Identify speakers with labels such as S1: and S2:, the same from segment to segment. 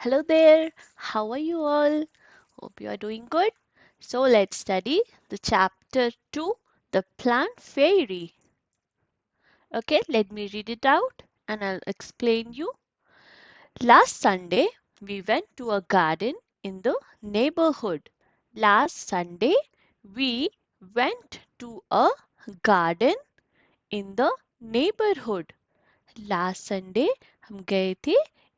S1: Hello there, how are you all? Hope you are doing good. So let's study the chapter 2, the plant fairy. Okay, let me read it out and I'll explain you. Last Sunday, we went to a garden in the neighborhood. Last Sunday, we went to a garden in the neighborhood. Last Sunday हम गए थे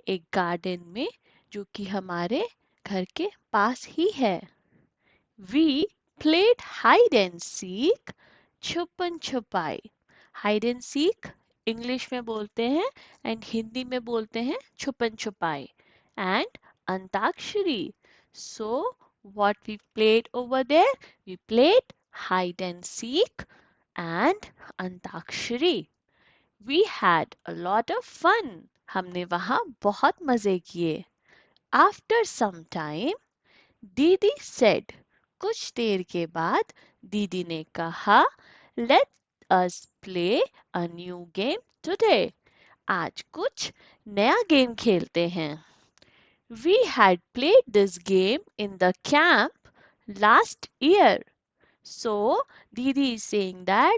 S1: एक garden में जो कि हमारे घर के पास ही है. We played hide and seek, छुपन छुपाई. हाइड एंड सीक इंग्लिश में बोलते हैं एंड हिंदी में बोलते हैं छुपन छुपाई. And antakshari. So what we played over there? We played hide and seek and antakshari. We had a lot of fun. हमने वहाँ बहुत मजे किए. After some time, दीदी said. कुछ देर के बाद दीदी ने कहा, Let us play a new game today. आज कुछ नया गेम खेलते हैं. We had played this game in the camp last year. So, Didi is saying that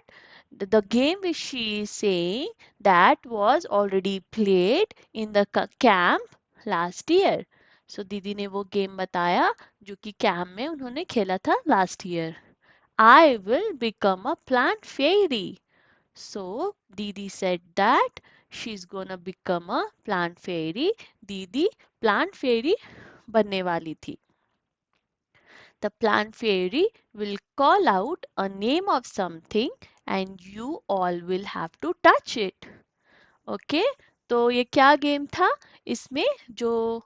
S1: the game which she is saying that was already played in the camp last year. So, दीदी ने वो game बताया जो कि camp में उन्होंने खेला था last year. I will become a plant fairy. So, Didi said that she's gonna become a plant fairy. दीदी plant fairy बनने वाली थी. The plant fairy will call out a name of something and you all will have to touch it. Okay? तो ये क्या game था? इसमें जो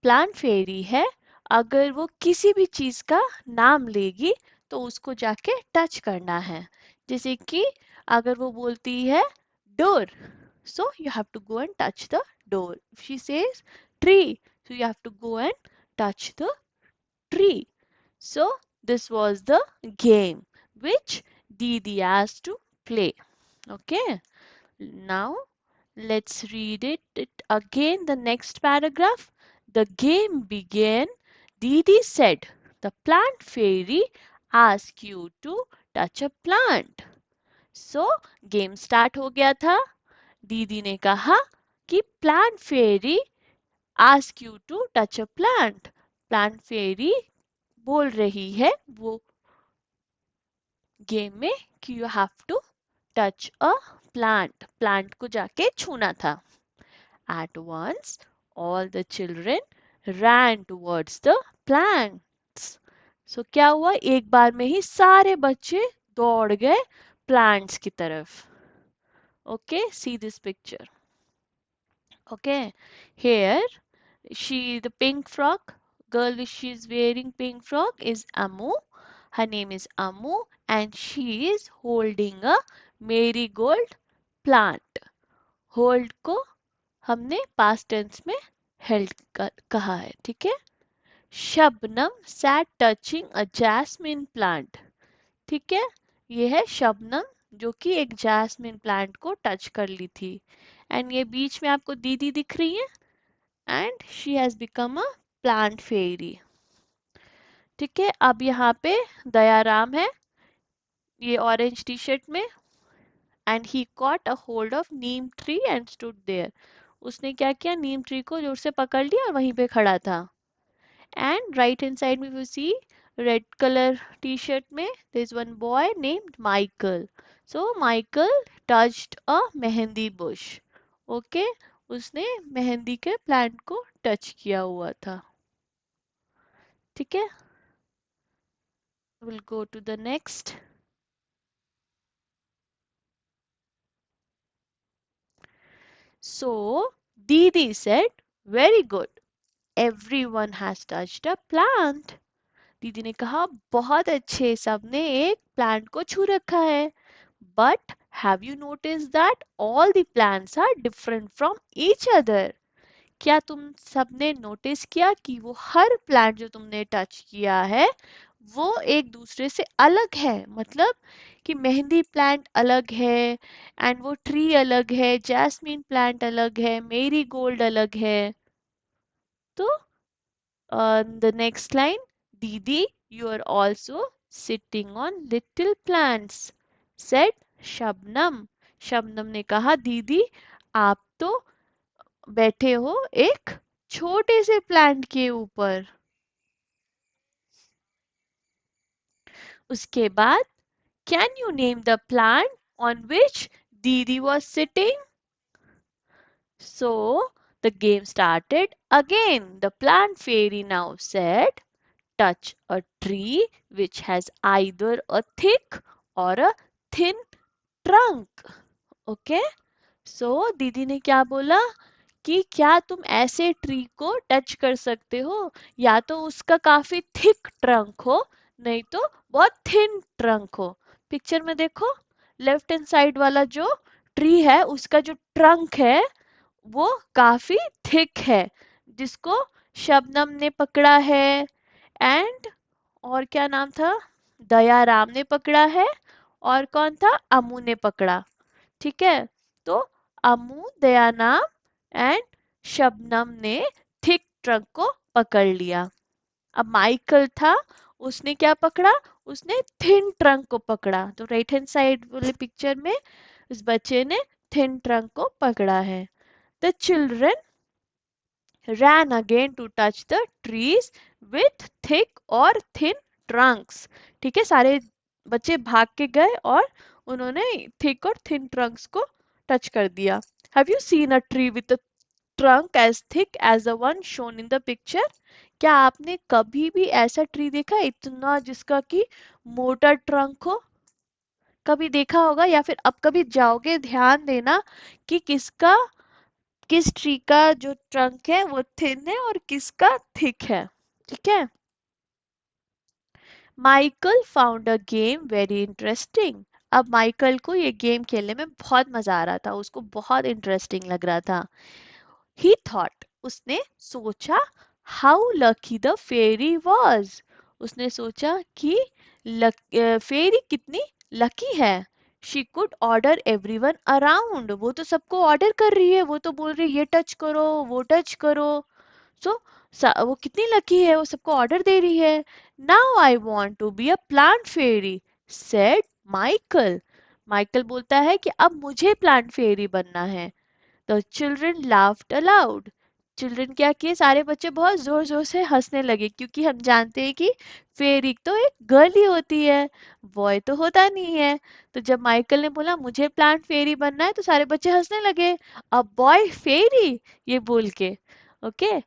S1: प्लांट फेरी है, अगर वो किसी भी चीज का नाम लेगी तो उसको जाके टच करना है. जैसे कि अगर वो बोलती है door, so you have to go and touch the door. If she says tree, so you have to go and touch the tree. So this was the game which Didi asked to play. Okay. Now let's read it again. The next paragraph. The game began. Didi said, the plant fairy asked you to touch a plant. So game start हो गया था. दीदी ने कहा कि plant fairy ask you to touch a plant. Plant fairy बोल रही है वो गेम में कि you have to touch a plant. Plant को जाके छूना था. At once all the children ran towards the plants. So क्या हुआ, एक बार में ही सारे बच्चे दौड़ गए प्लांट्स की तरफ. Okay, see this picture. Okay, here she the pink frock girl which she is wearing pink frock is Amu. Her name is Amu and she is holding a marigold plant. Hold को हमने past tense में held कहा है. ठीक है. Shabnam sat touching a jasmine plant. ठीक है. ये है शबनम जो कि एक जैस्मिन प्लांट को टच कर ली थी. एंड ये बीच में आपको दीदी दिख रही है and she has become a plant fairy. ठीक है. अब यहाँ पे दयाराम है ये ऑरेंज टी शर्ट में and he caught a hold of neem tree and stood there. उसने क्या किया, नीम ट्री को जोर से पकड़ लिया और वहीं पे खड़ा था. and right hand side में you see red color t-shirt में there is one boy named Michael. So Michael touched a mehndi bush. Okay, उसने मेहंदी के प्लांट को टच किया हुआ था. ठीक है. We'll go to the next. So Didi said, very good. Everyone has touched a plant. दीदी ने कहा बहुत अच्छे, सबने एक प्लांट को छू रखा है. But have you noticed that all the plants are different from each other? क्या तुम सबने नोटिस किया कि वो हर प्लांट जो तुमने टच किया है वो एक दूसरे से अलग है. मतलब कि मेहंदी प्लांट अलग है एंड वो ट्री अलग है, जैस्मिन प्लांट अलग है, मेरी गोल्ड अलग है. तो The next line, Didi, you are also sitting on little plants, said Shabnam. Shabnam ने कहा दीदी आप तो बैठे हो एक छोटे से प्लांट के ऊपर. उसके बाद, can you name the plant on which Didi was sitting? So the game started again. The plant fairy now said, touch a tree which has either a thick or a thin trunk. Okay? So दीदी ने क्या बोला कि क्या तुम ऐसे tree को touch कर सकते हो या तो उसका काफी थिक ट्रंक हो नहीं तो बहुत थिन ट्रंक हो. पिक्चर में देखो, लेफ्ट हैंड साइड वाला जो ट्री है उसका जो ट्रंक है वो काफी थिक है जिसको शबनम ने पकड़ा है. एंड और क्या नाम था, दयाराम ने पकड़ा है. और कौन था, अमू ने पकड़ा. ठीक है, तो अमू, दयानाम एंड शबनम ने थिक ट्रंक को पकड़ लिया. अब माइकल था, उसने क्या पकड़ा, उसने थिन ट्रंक को पकड़ा. तो राइट हैंड साइड वाले पिक्चर में उस बच्चे ने थिन ट्रंक को पकड़ा है. The children ran again to touch the trees with thick or thin trunks. ठीक है, सारे बच्चे भाग के गए और उन्होंने थिक और थिन ट्रंक्स को टच कर दिया. Have you seen a tree with a trunk as thick as the one shown in the picture? क्या आपने कभी भी ऐसा ट्री देखा इतना जिसका कि मोटा ट्रंक हो? कभी देखा होगा या फिर अब कभी जाओगे ध्यान देना कि किस ट्री का जो ट्रंक है वो थिन है और किसका थिक है. ठीक है. Michael found a game very interesting. अब माइकल को ये गेम खेलने में बहुत मजा आ रहा था, उसको बहुत इंटरेस्टिंग लग रहा था. ही थॉट, उसने सोचा, how lucky the fairy was. उसने सोचा कि फेरी कितनी लकी है. She could order everyone around. वो तो सबको ऑर्डर कर रही है, वो तो बोल रही है ये टच करो वो टच करो. सो वो कितनी लकी है, वो सबको ऑर्डर दे रही है. Now I want to be a plant fairy, said Michael. Michael बोलता है कि अब मुझे प्लांट फेरी बनना है. The children laughed aloud. Children क्या किए, सारे बच्चे बहुत जोर जोर से हंसने लगे क्योंकि हम जानते हैं कि फेरी तो एक गर्ल ही होती है, बॉय तो होता नहीं है. तो जब माइकल ने बोला मुझे प्लांट फेरी बनना है तो सारे बच्चे हंसने लगे. अब बॉय फेरी ये बोल के. Okay.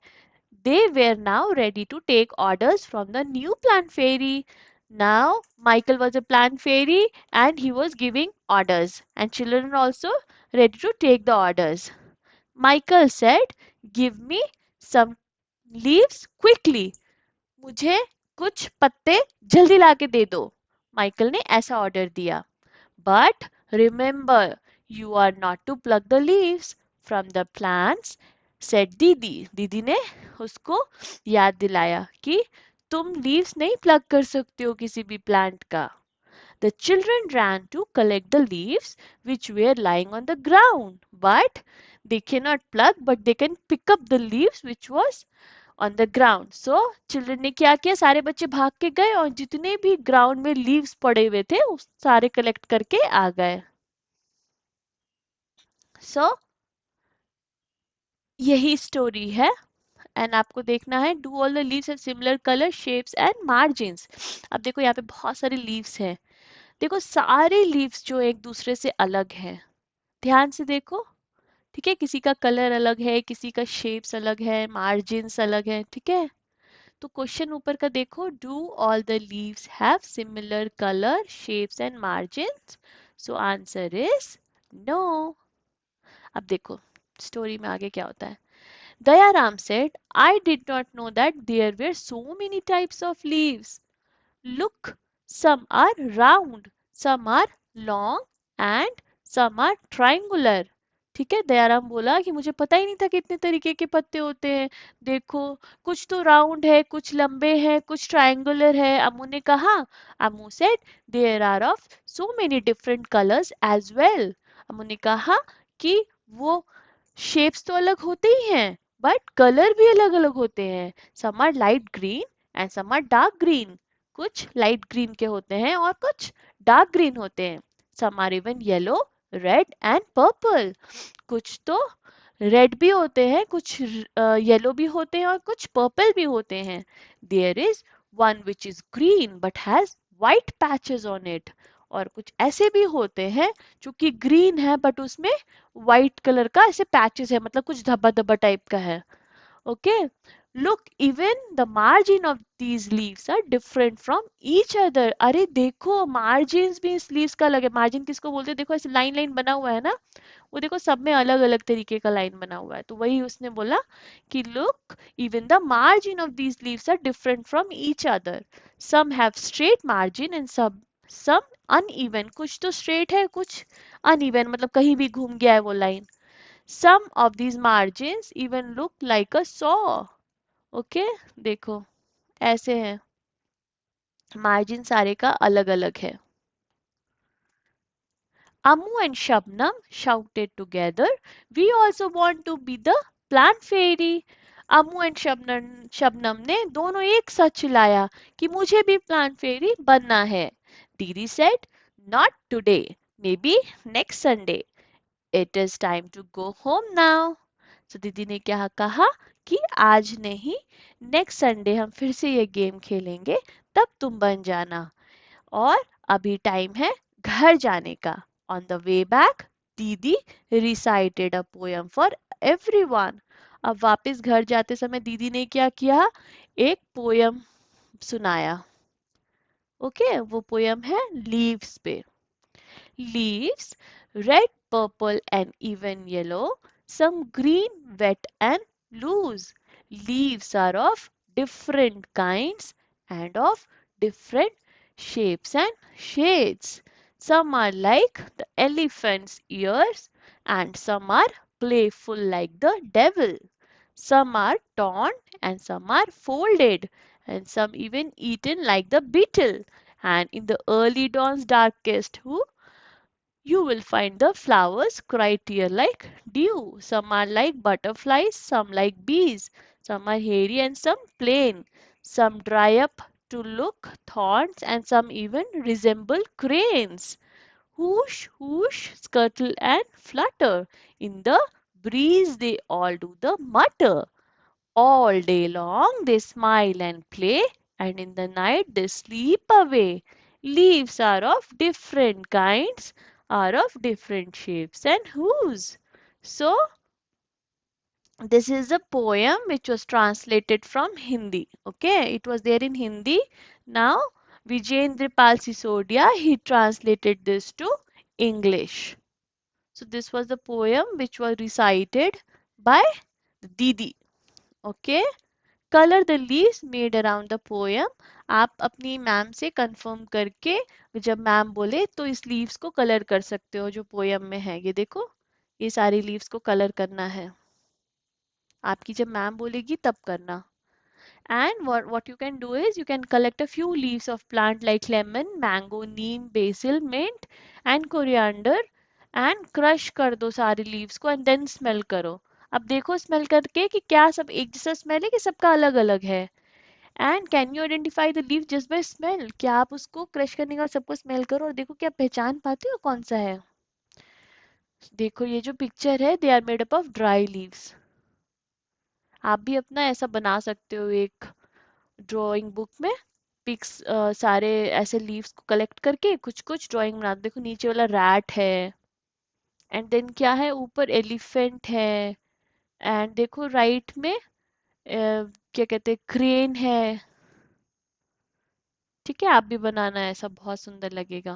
S1: They were now ready to take orders from the new plant fairy. Now, Michael was a plant fairy and he was giving orders, and children also ready to take the orders. Michael said, give me some leaves quickly. मुझे कुछ पत्ते जल्दी लाके दे दो. Michael ने ऐसा order दिया. But remember, you are not to pluck the leaves from the plants, said दीदी. दीदी ने उसको याद दिलाया कि तुम लीव्स नहीं प्लग कर सकते हो किसी भी प्लांट का. The children ran to collect the leaves which were lying on the ground, but they cannot pluck, but they can pick up the leaves which was on the ground. So children ने क्या किया, सारे बच्चे भाग के गए और जितने भी ग्राउंड में लीव्स पड़े हुए थे उस सारे कलेक्ट करके आ गए. So यही स्टोरी है. एंड आपको देखना है, do all the leaves have similar colour shapes and margins. अब देखो यहाँ पे बहुत सारे लीव्स हैं. देखो सारे लीव्स जो एक दूसरे से अलग हैं, ध्यान से देखो. ठीक है, किसी का कलर अलग है, किसी का शेप्स अलग है, मार्जिन्स अलग है. ठीक है, तो क्वेश्चन ऊपर का देखो, do all the leaves have similar colour shapes and margins. So answer is no. अब देखो स्टोरी में आगे क्या होता है. Dayaram said, I did not know that there were so many types of leaves. Look, some are round, some are long and some are triangular. ठीक है, दयाराम बोला कि मुझे पता ही नहीं था कि इतने तरीके के पत्ते होते हैं. देखो कुछ तो राउंड है, कुछ लंबे हैं, कुछ ट्रायंगुलर है. अमू ने कहा, Amu said there are of so many different colours as well. Amu ने कहा कि वो शेप्स तो अलग होते ही हैं बट कलर भी अलग अलग होते हैं. Some are light green and some are dark green. कुछ लाइट ग्रीन के होते हैं और कुछ डार्क ग्रीन होते हैं. Some are even yellow, red and purple. कुछ तो रेड भी होते हैं, कुछ येलो भी होते हैं और कुछ पर्पल भी होते हैं. There is one which is green but has white patches on it. और कुछ ऐसे भी होते हैं जो कि ग्रीन है बट उसमें वाइट कलर का ऐसे पैचेस है, मतलब कुछ धब्बा धब्बा टाइप का है. Okay, look, even the margin of these leaves are different from each other. अरे देखो, margins भी इस leaves का अलग है. margin किसको बोलते हैं? देखो ऐसे लाइन लाइन बना हुआ है ना, वो देखो सब में अलग अलग तरीके का लाइन बना हुआ है. तो वही उसने बोला कि look, even the margin of these leaves are different from each other. Some have straight margin and some uneven. कुछ तो straight है, कुछ uneven, मतलब कहीं भी घूम गया है वो line. Some of these margins even look like a saw. Okay, देखो ऐसे है. मार्जिन सारे का अलग अलग है. Amu and Shabnam shouted together, "We also want to be the plant fairy." Amu and Shabnam ने दोनों एक साथ चिल्लाया कि मुझे भी प्लांट फेरी बनना है. दीदी said, "Not today, maybe next Sunday. It is time to go home now." तो दीदी ने क्या कहा कि आज नहीं, नेक्स्ट संडे हम फिर से ये गेम खेलेंगे, तब तुम बन जाना. और अभी टाइम है घर जाने का. ऑन द वे बैक, दीदी recited a poem for everyone. अब वापस घर जाते समय दीदी ने क्या किया? एक पोयम सुनाया. ओके, वो पोयम है लीव्स पे. Leaves, red, purple, and even yellow, some green, wet, and loose. Leaves are of different kinds and of different shapes and shades. Some are like the elephant's ears, and some are playful like the devil. Some are torn, and some are folded, and some even eaten like the beetle. And in the early dawn's darkest who you will find the flowers quite here like dew. Some are like butterflies, some like bees, some are hairy and some plain. Some dry up to look thorns and some even resemble cranes. Whoosh, whoosh, scuttle and flutter. In the breeze they all do the mutter. All day long they smile and play, and in the night they sleep away. Leaves are of different kinds, are of different shapes and hues. So, this is a poem which was translated from Hindi. Okay, it was there in Hindi. Now, Vijayendra Pal Sisodia, he translated this to English. So, this was the poem which was recited by Didi. Okay. Colour the leaves made around the poem. आप अपनी ma'am से confirm करके जब ma'am बोले तो इस leaves को colour कर सकते हो जो पोयम में है. ये देखो, ये सारी लीव्स को कलर करना है. आपकी जब मैम बोलेगी तब करना. And what you can do is you can collect a few leaves of plant like lemon, mango, neem, basil, mint and coriander and crush कर दो सारी leaves को and then smell करो. अब देखो स्मेल करके कि क्या सब एक जैसा स्मेल है कि सबका अलग अलग है. And can you identify the leaf just by smell? क्या आप उसको क्रश करने का सबको स्मेल करो और देखो क्या पहचान पाते हो कौन सा है? देखो ये जो पिक्चर है they are made up of dry leaves. आप भी अपना ऐसा बना सकते हो एक ड्राइंग बुक में. पिक्स सारे ऐसे लीव्स को कलेक्ट करके कुछ कुछ ड्राइंग बना दो. देखो नीचे वाला रैट है एंड देन क्या है, ऊपर एलिफेंट है एंड देखो राइट में क्या कहते हैं क्रेन है. ठीक है, आप भी बनाना, ऐसा बहुत सुंदर लगेगा.